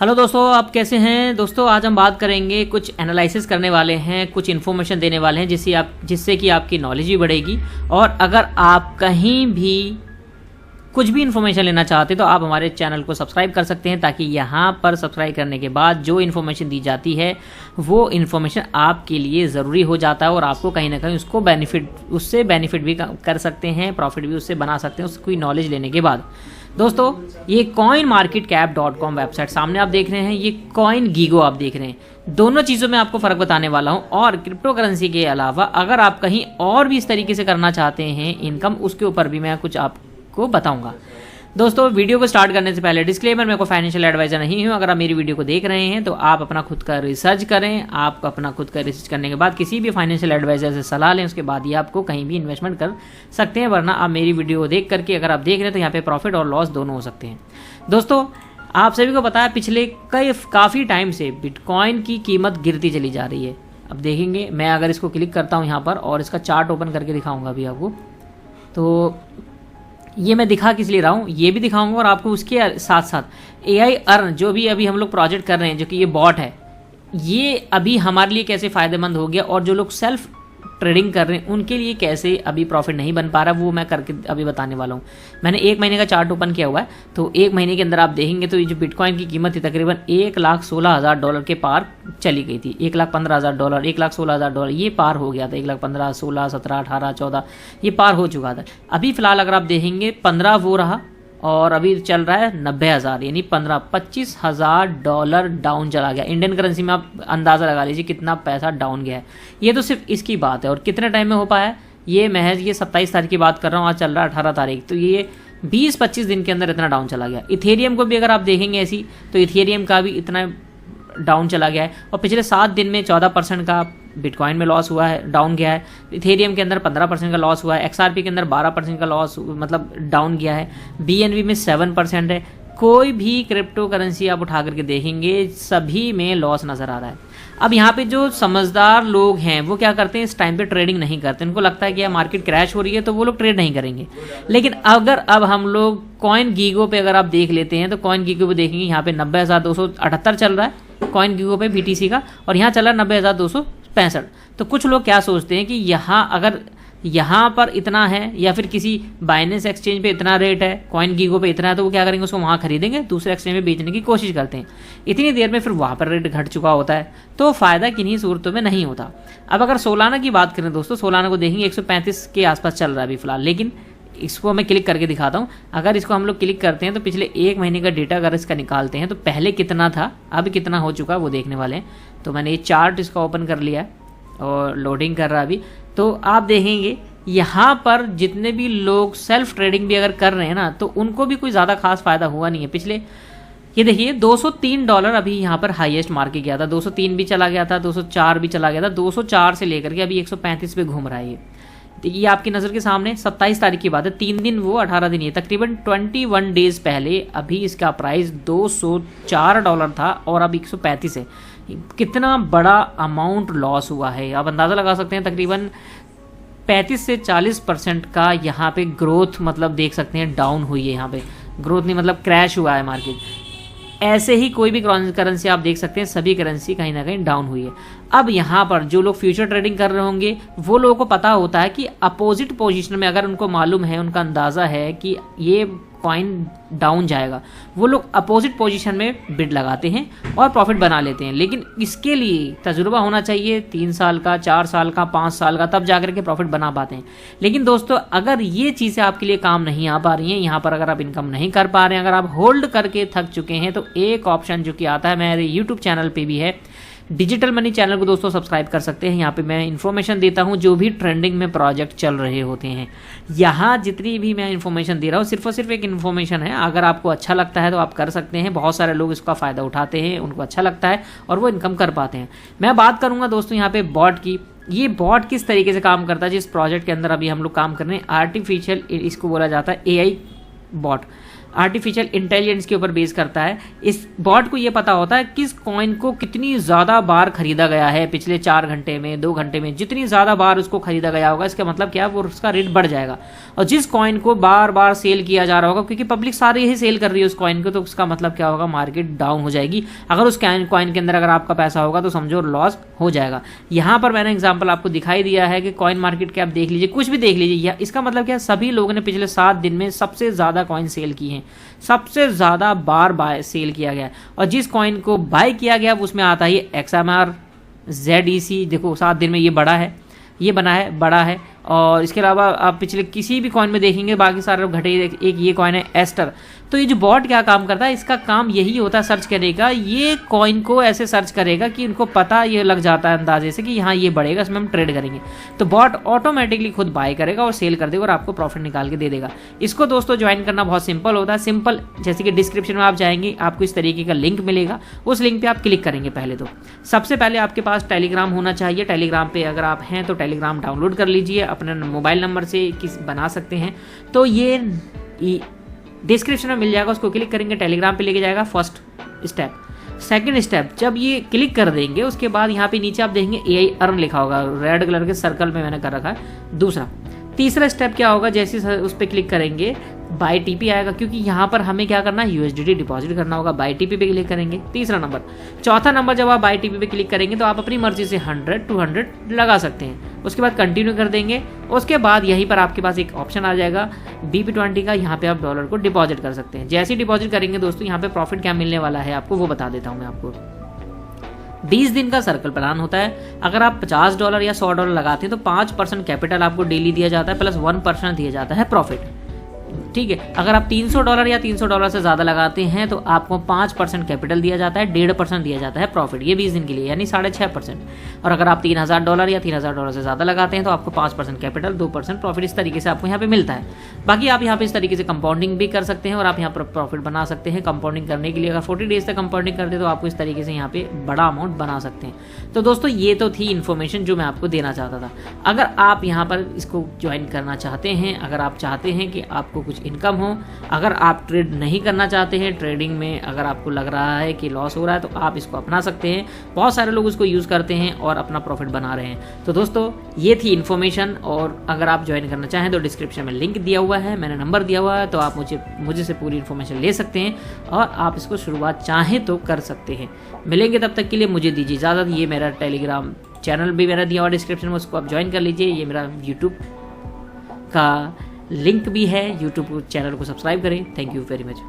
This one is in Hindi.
हेलो दोस्तों, आप कैसे हैं दोस्तों। आज हम बात करेंगे, कुछ एनालिसिस करने वाले हैं, कुछ इन्फॉर्मेशन देने वाले हैं जिससे कि आपकी नॉलेज भी बढ़ेगी। और अगर आप कहीं भी कुछ भी इन्फॉर्मेशन लेना चाहते हैं तो आप हमारे चैनल को सब्सक्राइब कर सकते हैं, ताकि यहाँ पर सब्सक्राइब करने के बाद जो इन्फॉर्मेशन दी जाती है वो इन्फॉर्मेशन आपके लिए ज़रूरी हो जाता है और आपको कहीं ना कहीं उससे बेनिफिट भी कर सकते हैं, प्रॉफिट भी उससे बना सकते हैं उसकी नॉलेज लेने के बाद। दोस्तों, ये coinmarketcap.com वेबसाइट सामने आप देख रहे हैं, ये CoinGecko आप देख रहे हैं। दोनों चीज़ों में आपको फ़र्क बताने वाला हूं। और क्रिप्टो करेंसी के अलावा अगर आप कहीं और भी इस तरीके से करना चाहते हैं इनकम, उसके ऊपर भी मैं कुछ आपको बताऊंगा। दोस्तों, वीडियो को स्टार्ट करने से पहले डिस्क्लेमर, मैं कोई फाइनेंशियल एडवाइजर नहीं हूं। अगर आप मेरी वीडियो को देख रहे हैं तो आप अपना खुद का रिसर्च करें। आप अपना खुद का रिसर्च करने के बाद किसी भी फाइनेंशियल एडवाइजर से सलाह लें, उसके बाद ही आपको कहीं भी इन्वेस्टमेंट कर सकते हैं। वरना आप मेरी वीडियो को देख करके अगर आप देख रहे हैं तो यहाँ पे प्रॉफिट और लॉस दोनों हो सकते हैं। दोस्तों, आप सभी को पता है पिछले काफ़ी टाइम से बिटकॉइन की कीमत गिरती चली जा रही है। अब देखेंगे, मैं अगर इसको क्लिक करता हूँ यहाँ पर और इसका चार्ट ओपन करके दिखाऊंगा अभी आपको, तो ये मैं दिखा किस लिए रहा हूँ ये भी दिखाऊंगा। और आपको उसके साथ साथ AI अर्न जो भी अभी हम लोग प्रोजेक्ट कर रहे हैं, जो कि ये बॉट है, ये अभी हमारे लिए कैसे फ़ायदेमंद हो गया, और जो लोग सेल्फ ट्रेडिंग कर रहे हैं उनके लिए कैसे अभी प्रॉफिट नहीं बन पा रहा, वो मैं करके अभी बताने वाला हूँ। मैंने 1 महीने का चार्ट ओपन किया हुआ है, तो 1 महीने के अंदर आप देखेंगे तो ये जो बिटकॉइन की कीमत थी तकरीबन $1,16,000 के पार चली गई थी। $1,15,000, $1,16,000 ये पार हो गया था। 1,15,000, 16, 17, 18, 14 ये पार हो चुका था। अभी फिलहाल अगर आप देखेंगे 15 वो रहा, और अभी चल रहा है 90,000, यानी $25,000 डाउन चला गया। इंडियन करेंसी में आप अंदाज़ा लगा लीजिए कितना पैसा डाउन गया है। ये तो सिर्फ इसकी बात है। और कितने टाइम में हो पाया है ये, महज ये 27 तारीख की बात कर रहा हूँ, आज चल रहा है 18 तारीख, तो ये 20-25 दिन के अंदर इतना डाउन चला गया। इथेरियम को भी अगर आप देखेंगे ऐसी, तो इथेरियम का भी इतना डाउन चला गया है। और पिछले 7 दिन में 14% का बिटकॉइन में लॉस हुआ है, डाउन गया है। इथेरियम के अंदर 15% का लॉस हुआ है। XRP के अंदर 12% का लॉस मतलब डाउन गया है। BNB में 7% है। कोई भी क्रिप्टो करेंसी आप उठा करके देखेंगे सभी में लॉस नज़र आ रहा है। अब यहाँ पे जो समझदार लोग हैं वो क्या करते हैं, इस टाइम पे ट्रेडिंग नहीं करते। उनको लगता है कि यार मार्केट क्रैश हो रही है तो वो लोग ट्रेड नहीं करेंगे। लेकिन अगर अब हम लोग CoinGecko पे अगर आप देख लेते हैं तो CoinGecko पे देखेंगे यहाँ पे 90,278 चल रहा है CoinGecko पे BTC का, और यहाँ चल रहा है 90,265। तो कुछ लोग क्या सोचते हैं कि यहाँ अगर यहाँ पर इतना है या फिर किसी बाइनेंस एक्सचेंज पे इतना रेट है, CoinGecko पे इतना है, तो वो क्या करेंगे, उसको वहाँ खरीदेंगे, दूसरे एक्सचेंज में बेचने की कोशिश करते हैं। इतनी देर में फिर वहाँ पर रेट घट चुका होता है, तो फ़ायदा किन्हीं सूरतों में नहीं होता। अब अगर सोलाना की बात करें दोस्तों, सोलाना को देखेंगे 135 के आसपास चल रहा है अभी फिलहाल। लेकिन इसको मैं क्लिक करके दिखाता हूँ। अगर इसको हम लोग क्लिक करते हैं तो पिछले 1 महीने का डेटा अगर इसका निकालते हैं तो पहले कितना था, अब कितना हो चुका है वो देखने वाले हैं। तो मैंने ये चार्ट इसका ओपन कर लिया है और लोडिंग कर रहा है अभी। तो आप देखेंगे यहाँ पर जितने भी लोग सेल्फ ट्रेडिंग भी अगर कर रहे हैं ना, तो उनको भी कोई ज़्यादा खास फ़ायदा हुआ नहीं है। पिछले ये देखिए $203 अभी यहाँ पर हाईएस्ट मार के गया था। 203 भी चला गया था, 204 भी चला गया था। 204 से लेकर के अभी 135 पे घूम रहा है ये आपकी नज़र के सामने 27 तारीख की बात है। 3 दिन वो 18 दिन, ये तकरीबन 21 डेज पहले अभी इसका प्राइस $204 था और अब 135 है। कितना बड़ा अमाउंट लॉस हुआ है, आप अंदाज़ा लगा सकते हैं। तकरीबन 35 से 40% का यहाँ पे ग्रोथ मतलब देख सकते हैं डाउन हुई है। यहाँ पे ग्रोथ नहीं मतलब क्रैश हुआ है मार्केट। ऐसे ही कोई भी करेंसी आप देख सकते हैं, सभी करेंसी कहीं ना कहीं डाउन हुई है। अब यहाँ पर जो लोग फ्यूचर ट्रेडिंग कर रहे होंगे वो लोगों को पता होता है कि अपोजिट पोजीशन में अगर उनको मालूम है, उनका अंदाज़ा है कि ये कॉइन डाउन जाएगा, वो लोग अपोजिट पोजीशन में बिड लगाते हैं और प्रॉफिट बना लेते हैं। लेकिन इसके लिए तजुर्बा होना चाहिए 3 साल का, 4 साल का, 5 साल का, तब जाकर के प्रॉफिट बना पाते हैं। लेकिन दोस्तों, अगर ये चीज़ें आपके लिए काम नहीं आ पा रही हैं, यहाँ पर अगर आप इनकम नहीं कर पा रहे हैं, अगर आप होल्ड करके थक चुके हैं, तो एक ऑप्शन जो कि आता है मेरे यूट्यूब चैनल पर भी है, डिजिटल मनी चैनल को दोस्तों सब्सक्राइब कर सकते हैं। यहाँ पे मैं इन्फॉर्मेशन देता हूँ जो भी ट्रेंडिंग में प्रोजेक्ट चल रहे होते हैं। यहाँ जितनी भी मैं इन्फॉर्मेशन दे रहा हूँ सिर्फ और सिर्फ एक इन्फॉर्मेशन है। अगर आपको अच्छा लगता है तो आप कर सकते हैं। बहुत सारे लोग इसका फ़ायदा उठाते हैं, उनको अच्छा लगता है और वो इनकम कर पाते हैं। मैं बात करूँगा दोस्तों यहाँ पे बॉट की। ये बॉट किस तरीके से काम करता है, जिस प्रोजेक्ट के अंदर अभी हम लोग काम कर रहे हैं, आर्टिफिशियल, इसको बोला जाता है AI बॉट। आर्टिफिशियल इंटेलिजेंस के ऊपर बेस करता है। इस बॉट को ये पता होता है किस कॉइन को कितनी ज़्यादा बार खरीदा गया है पिछले 4 घंटे में, 2 घंटे में, जितनी ज़्यादा बार उसको खरीदा गया होगा इसका मतलब क्या है, वो उसका रेट बढ़ जाएगा। और जिस कॉइन को बार बार सेल किया जा रहा होगा, क्योंकि पब्लिक सारी ही सेल कर रही है उस कॉइन को, तो उसका मतलब क्या होगा, मार्केट डाउन हो जाएगी। अगर उस कॉइन के अंदर अगर आपका पैसा होगा तो समझो लॉस हो जाएगा। यहाँ पर मैंने एग्जाम्पल आपको दिखाई दिया है कि कॉइन मार्केट कैप देख लीजिए, कुछ भी देख लीजिए, इसका मतलब क्या है, सभी लोगों ने पिछले 7 दिन में सबसे ज़्यादा कॉइन सेल की हैं, सबसे ज़्यादा बार बाय सेल किया गया। और जिस कॉइन को बाय किया गया उसमें आता है XMR ZEC। देखो 7 दिन में ये बड़ा है, ये बना है, बड़ा है। और इसके अलावा आप पिछले किसी भी कॉइन में देखेंगे बाकी सारे घटे। एक ये कॉइन है एस्टर। तो ये जो बॉट क्या काम करता है, इसका काम यही होता है सर्च करने का। ये कॉइन को ऐसे सर्च करेगा कि उनको पता ये लग जाता है अंदाजे से कि यहाँ ये बढ़ेगा, इसमें हम ट्रेड करेंगे। तो बॉट ऑटोमेटिकली खुद बाय करेगा और सेल कर देगा और आपको प्रॉफिट निकाल के दे देगा। इसको दोस्तों ज्वाइन करना बहुत सिंपल होता है। सिंपल जैसे कि डिस्क्रिप्शन में आप जाएंगे, आपको इस तरीके का लिंक मिलेगा, उस लिंक पर आप क्लिक करेंगे। पहले तो सबसे पहले आपके पास टेलीग्राम होना चाहिए। टेलीग्राम पर अगर आप हैं तो टेलीग्राम डाउनलोड कर लीजिए, अपने मोबाइल नंबर से बना सकते हैं। तो ये डिस्क्रिप्शन में मिल जाएगा, उसको क्लिक करेंगे, टेलीग्राम पे लेके जाएगा। First step. सेकंड स्टेप, जब ये क्लिक कर देंगे उसके बाद यहाँ पे नीचे आप देखेंगे AI अर्न लिखा होगा, रेड कलर के सर्कल में मैंने कर रखा है। दूसरा, तीसरा स्टेप क्या होगा, जैसे उस पर क्लिक करेंगे बाय TP आएगा, क्योंकि यहाँ पर हमें क्या करना है, USDT डिपॉजिट करना होगा। बाय TP पे क्लिक करेंगे। तीसरा नंबर। चौथा नंबर, जब आप बाय TP पे क्लिक करेंगे तो आप अपनी मर्जी से 100 200 लगा सकते हैं। उसके बाद कंटिन्यू कर देंगे। उसके बाद यहीं पर आपके पास एक ऑप्शन आ जाएगा BP20 का, यहाँ पे आप डॉलर को डिपॉजिट कर सकते हैं। जैसे ही डिपॉजिट करेंगे दोस्तों, यहाँ पे प्रॉफिट क्या मिलने वाला है आपको वो बता देता हूँ मैं आपको। 20 दिन का सर्कल प्लान होता है। अगर आप $50 या $100 लगाते हैं तो 5% कैपिटल आपको डेली दिया जाता है, प्लस 1% दिया जाता है प्रॉफिट। ठीक है। अगर आप $300 या $300 से ज़्यादा लगाते हैं तो आपको 5% कैपिटल दिया जाता है, 1.5% दिया जाता है प्रॉफिट, ये 20 दिन के लिए, यानी 6.5%। और अगर आप $3000 या $3000 से ज़्यादा लगाते हैं तो आपको 5% कैपिटल, 2% प्रॉफिट, इस तरीके से आपको यहाँ पे मिलता है। बाकी आप यहाँ पे इस तरीके से कंपाउंडिंग भी कर सकते हैं और आप यहाँ पर प्रॉफिट बना सकते हैं। कंपाउंडिंग करने के लिए अगर 40 डेज तक कंपाउंडिंग करते तो आपको इस तरीके से यहाँ पे बड़ा अमाउंट बना सकते हैं। तो दोस्तों ये तो थी इन्फॉर्मेशन जो मैं आपको देना चाहता था। अगर आप यहाँ पर इसको ज्वाइन करना चाहते हैं, अगर आप चाहते हैं कि आपको कुछ इनकम हो, अगर आप ट्रेड नहीं करना चाहते हैं, ट्रेडिंग में अगर आपको लग रहा है कि लॉस हो रहा है, तो आप इसको अपना सकते हैं। बहुत सारे लोग इसको यूज़ करते हैं और अपना प्रॉफिट बना रहे हैं। तो दोस्तों ये थी इन्फॉर्मेशन, और अगर आप ज्वाइन करना चाहें तो डिस्क्रिप्शन में लिंक दिया हुआ है, मैंने नंबर दिया हुआ है, तो आप मुझे से पूरी इन्फॉर्मेशन ले सकते हैं और आप इसको शुरुआत चाहें तो कर सकते हैं। मिलेंगे, तब तक के लिए मुझे दीजिए इजाज़त। ये मेरा टेलीग्राम चैनल भी मेरा दिया हुआ डिस्क्रिप्शन में, उसको आप ज्वाइन कर लीजिए। ये मेरा यूट्यूब का लिंक भी है, यूट्यूब चैनल को सब्सक्राइब करें। Thank you very much.